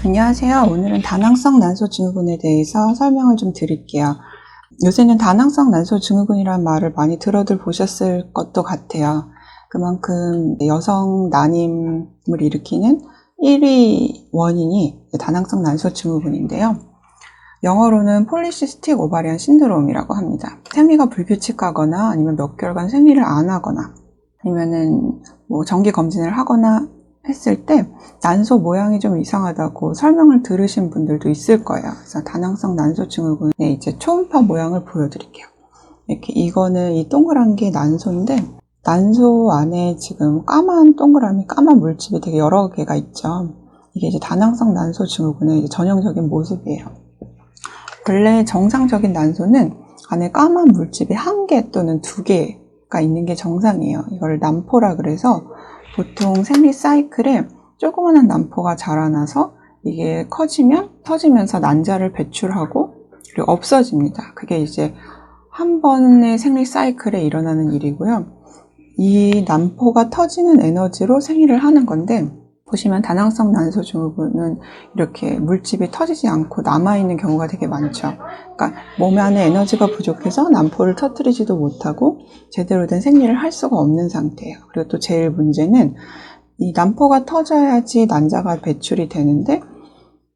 안녕하세요. 오늘은 다낭성 난소 증후군에 대해서 설명을 좀 드릴게요. 요새는 다낭성 난소 증후군이라는 말을 많이 들어들 보셨을 것도 같아요. 그만큼 여성 난임을 일으키는 1위 원인이 다낭성 난소 증후군인데요. 영어로는 폴리시스틱 오바리안 신드롬이라고 합니다. 생리가 불규칙하거나 아니면 몇 개월간 생리를 안 하거나 아니면은 정기 검진을 하거나 했을 때 난소 모양이 좀 이상하다고 설명을 들으신 분들도 있을 거예요. 그래서 다낭성 난소 증후군의 이제 초음파 모양을 보여드릴게요. 이렇게 이거는 이 동그란 게 난소인데 난소 안에 지금 까만 동그라미, 까만 물집이 되게 여러 개가 있죠. 이게 이제 다낭성 난소 증후군의 이제 전형적인 모습이에요. 원래 정상적인 난소는 안에 까만 물집이 1개 또는 2개가 있는 게 정상이에요. 이걸 난포라 그래서 보통 생리 사이클에 조그마한 난포가 자라나서 이게 커지면 터지면서 난자를 배출하고 그리고 없어집니다. 그게 이제 한 번의 생리 사이클에 일어나는 일이고요. 이 난포가 터지는 에너지로 생리를 하는 건데 보시면 다낭성 난소 증후군은 이렇게 물집이 터지지 않고 남아있는 경우가 되게 많죠. 그러니까 몸 안에 에너지가 부족해서 난포를 터뜨리지도 못하고 제대로 된 생리를 할 수가 없는 상태예요. 그리고 또 제일 문제는 이 난포가 터져야지 난자가 배출이 되는데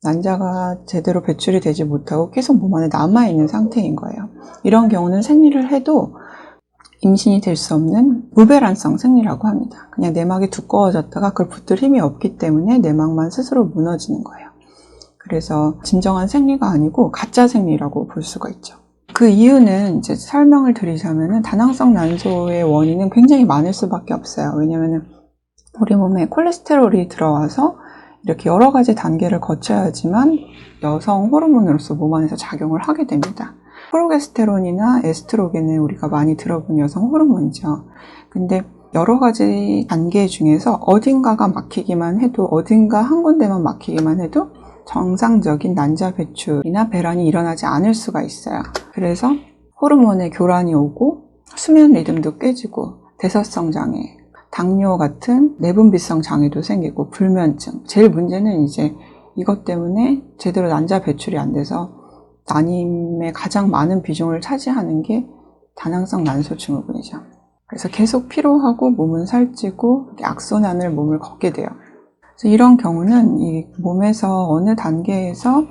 난자가 제대로 배출이 되지 못하고 계속 몸 안에 남아있는 상태인 거예요. 이런 경우는 생리를 해도 임신이 될 수 없는 무배란성 생리라고 합니다. 그냥 내막이 두꺼워졌다가 그걸 붙들 힘이 없기 때문에 내막만 스스로 무너지는 거예요. 그래서 진정한 생리가 아니고 가짜 생리라고 볼 수가 있죠. 그 이유는 이제 설명을 드리자면은 다낭성 난소의 원인은 굉장히 많을 수밖에 없어요. 왜냐면은 우리 몸에 콜레스테롤이 들어와서 이렇게 여러 가지 단계를 거쳐야지만 여성 호르몬으로서 몸 안에서 작용을 하게 됩니다. 프로게스테론이나 에스트로겐은 우리가 많이 들어본 여성 호르몬이죠. 근데 여러 가지 단계 중에서 어딘가가 막히기만 해도 어딘가 한 군데만 막히기만 해도 정상적인 난자 배출이나 배란이 일어나지 않을 수가 있어요. 그래서 호르몬의 교란이 오고 수면 리듬도 깨지고 대사성 장애, 당뇨 같은 내분비성 장애도 생기고 불면증. 제일 문제는 이제 이것 때문에 제대로 난자 배출이 안 돼서 난임의 가장 많은 비중을 차지하는 게 다낭성 난소 증후군이죠. 그래서 계속 피로하고 몸은 살찌고 악순환을 몸을 걷게 돼요. 그래서 이런 경우는 이 몸에서 어느 단계에서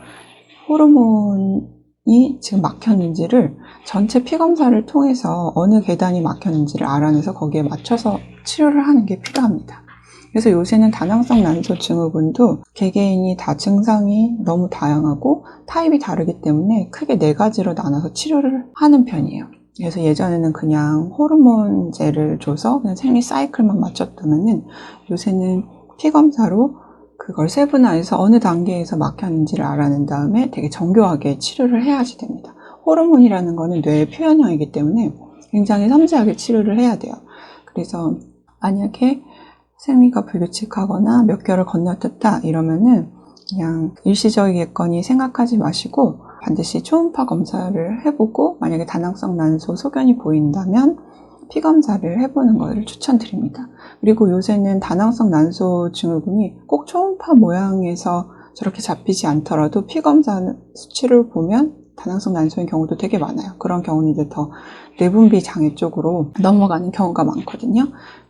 호르몬이 지금 막혔는지를 전체 피검사를 통해서 어느 계단이 막혔는지를 알아내서 거기에 맞춰서 치료를 하는 게 필요합니다. 그래서 요새는 다낭성 난소 증후군도 개개인이 다 증상이 너무 다양하고 타입이 다르기 때문에 크게 4가지로 나눠서 치료를 하는 편이에요. 그래서 예전에는 그냥 호르몬제를 줘서 그냥 생리 사이클만 맞췄다면은 요새는 피검사로 그걸 세분화해서 어느 단계에서 막혔는지를 알아낸 다음에 되게 정교하게 치료를 해야지 됩니다. 호르몬이라는 거는 뇌의 표현형이기 때문에 굉장히 섬세하게 치료를 해야 돼요. 그래서 만약에 생리가 불규칙하거나 몇 개월을 건너뛰었다 이러면은 그냥 일시적이겠거니 생각하지 마시고 반드시 초음파 검사를 해보고 만약에 다낭성 난소 소견이 보인다면 피검사를 해보는 것을 추천드립니다. 그리고 요새는 다낭성 난소 증후군이 꼭 초음파 모양에서 저렇게 잡히지 않더라도 피검사 수치를 보면 다낭성 난소인 경우도 되게 많아요. 그런 경우는 이제 더 내분비 장애 쪽으로 넘어가는 경우가 많거든요.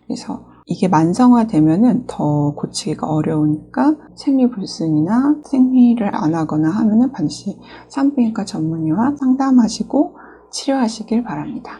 그래서 이게 만성화되면은 더 고치기가 어려우니까 생리불순이나 생리를 안 하거나 하면은 반드시 산부인과 전문의와 상담하시고 치료하시길 바랍니다.